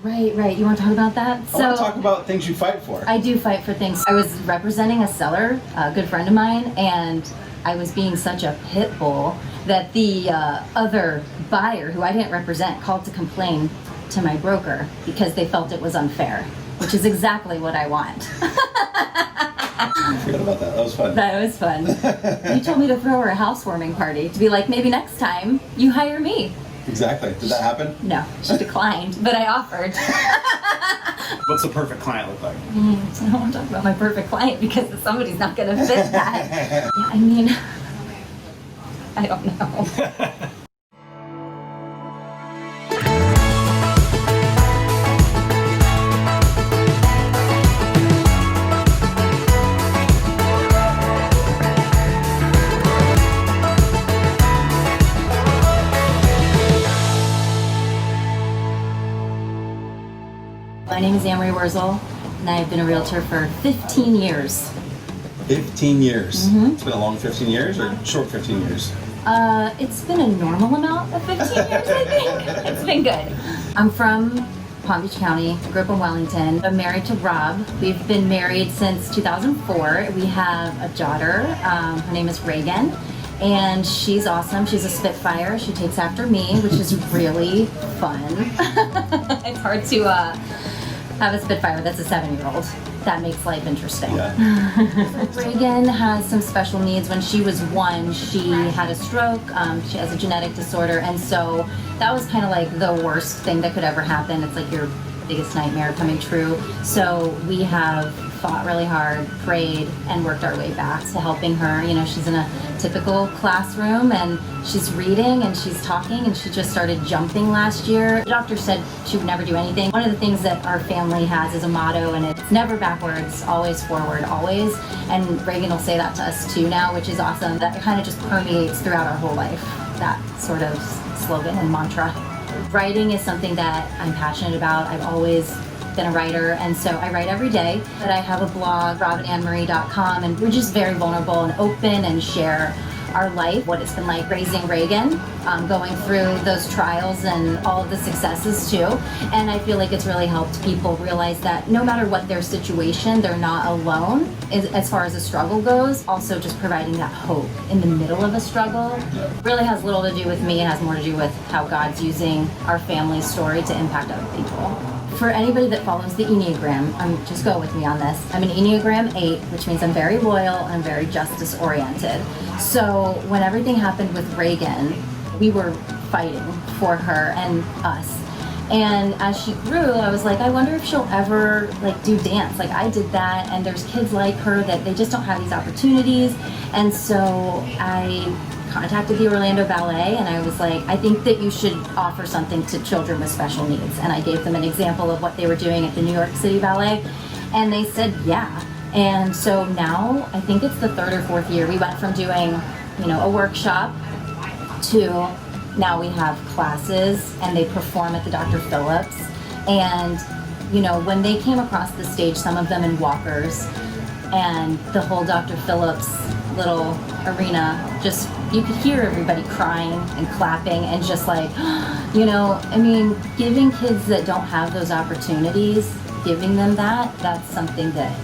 Right. You want to talk about that? I want to talk about things you fight for. I do fight for things. I was representing a seller, a good friend of mine, and I was being such a pit bull that the other buyer, who I didn't represent, called to complain to my broker because they felt it was unfair, which is exactly what I want. I forgot about that. That was fun. That was fun. You told me to throw her a housewarming party, to be like, maybe next time you hire me. Exactly. Did that happen? No, she declined, but I offered. What's a perfect client look like? I don't want to talk about my perfect client because somebody's not going to fit that. Yeah, I mean, I don't know. My name is Anne-Marie Wurzel, and I've been a realtor for 15 years. 15 years. Mm-hmm. It's been a long 15 years or short 15 years? It's been a normal amount of 15 years, I think. It's been good. I'm from Palm Beach County, grew up in Wellington. I'm married to Rob. We've been married since 2004. We have a daughter. Her name is Reagan. And she's awesome. She's a Spitfire. She takes after me, which is really fun. It's hard to have a Spitfire that's a 7-year-old. That makes life interesting. Yeah. Reagan has some special needs. When she was 1, she had a stroke. She has a genetic disorder. And so that was kind of like the worst thing that could ever happen. It's like your biggest nightmare coming true. So we have fought really hard, prayed, and worked our way back to helping her. You know, she's in a typical classroom and she's reading and she's talking, and she just started jumping last year. The doctor said she would never do anything. One of the things that our family has is a motto, and it's never backwards, always forward, always. And Reagan will say that to us too now, which is awesome. That kind of just permeates throughout our whole life, that sort of slogan and mantra. Writing is something that I'm passionate about. I've always been a writer, and so I write every day. But I have a blog, robinannemarie.com, and we're just very vulnerable and open and share our life, what it's been like raising Reagan, going through those trials and all of the successes too. And I feel like it's really helped people realize that no matter what their situation, they're not alone as far as the struggle goes. Also just providing that hope in the middle of a struggle really has little to do with me. It has more to do with how God's using our family's story to impact other people. For anybody that follows the Enneagram, just go with me on this. I'm an Enneagram 8, which means I'm very loyal and I'm very justice oriented. So when everything happened with Reagan, we were fighting for her and us. And as she grew, I was like, I wonder if she'll ever do dance. Like I did that, and there's kids like her that they just don't have these opportunities. And so I contacted the Orlando Ballet, and I was like, I think that you should offer something to children with special needs. And I gave them an example of what they were doing at the New York City Ballet, and they said yeah. And so now I think it's the 3rd or 4th year we went from doing a workshop to now we have classes, and they perform at the Dr. Phillips. And when they came across the stage, some of them in walkers, and the whole Dr. Phillips little arena, just you could hear everybody crying and clapping and just giving kids that don't have those opportunities, giving them that's something that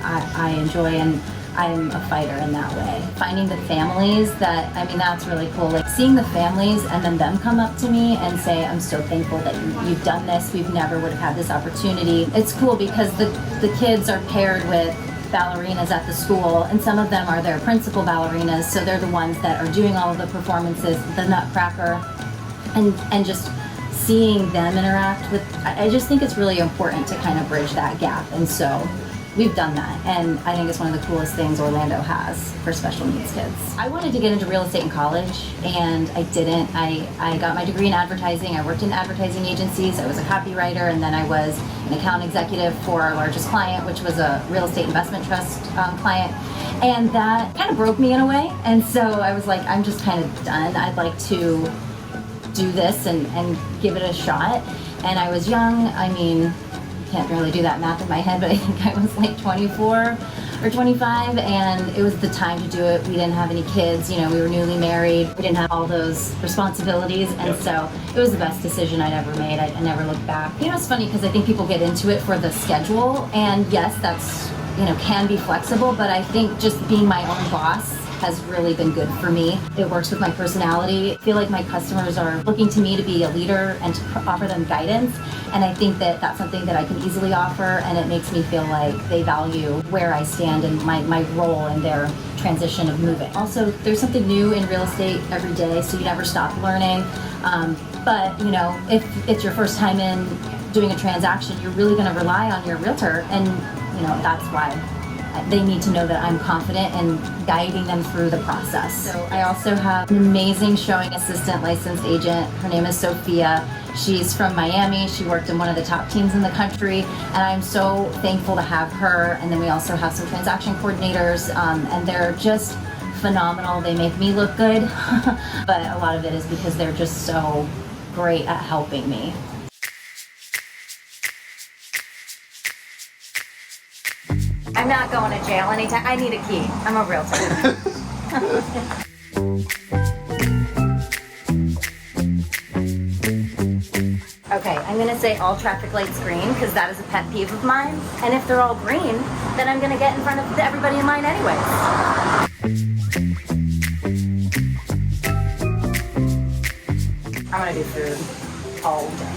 I enjoy, and I'm a fighter in that way. Finding the families that's really cool. Like seeing the families and then them come up to me and say, I'm so thankful that you've done this. We've never would have had this opportunity. It's cool because the kids are paired with ballerinas at the school, and some of them are their principal ballerinas, so they're the ones that are doing all of the performances, the Nutcracker, and just seeing them interact with, I just think it's really important to kind of bridge that gap. And so we've done that, and I think it's one of the coolest things Orlando has for special needs kids. I wanted to get into real estate in college, and I didn't. I got my degree in advertising. I worked in advertising agencies. I was a copywriter, and then I was an account executive for our largest client, which was a real estate investment trust client. And that kind of broke me in a way. And so I was like, I'm just kind of done. I'd like to do this and give it a shot. And I was young. I mean, can't really do that math in my head, but I think I was like 24 or 25, and it was the time to do it. We didn't have any kids, you know, we were newly married. We didn't have all those responsibilities, and so it was the best decision I'd ever made. I never looked back. You know, it's funny because I think people get into it for the schedule, and yes, that's, you know, can be flexible, but I think just being my own boss has really been good for me. It works with my personality. I feel like my customers are looking to me to be a leader and to offer them guidance, and I think that that's something that I can easily offer, and it makes me feel like they value where I stand and my role in their transition of moving. Also, there's something new in real estate every day, so you never stop learning. But you know, if it's your first time in doing a transaction, you're really going to rely on your realtor, and you know, that's why they need to know that I'm confident in guiding them through the process. So I also have an amazing showing assistant licensed agent. Her name is Sophia. She's from Miami. She worked in one of the top teams in the country, and I'm so thankful to have her. And then we also have some transaction coordinators, and they're just phenomenal. They make me look good, but a lot of it is because they're just so great at helping me. I'm not going to jail anytime. I need a key. I'm a realtor. Okay, I'm going to say all traffic lights green because that is a pet peeve of mine. And if they're all green, then I'm going to get in front of everybody in line anyways. I'm going to do food all day.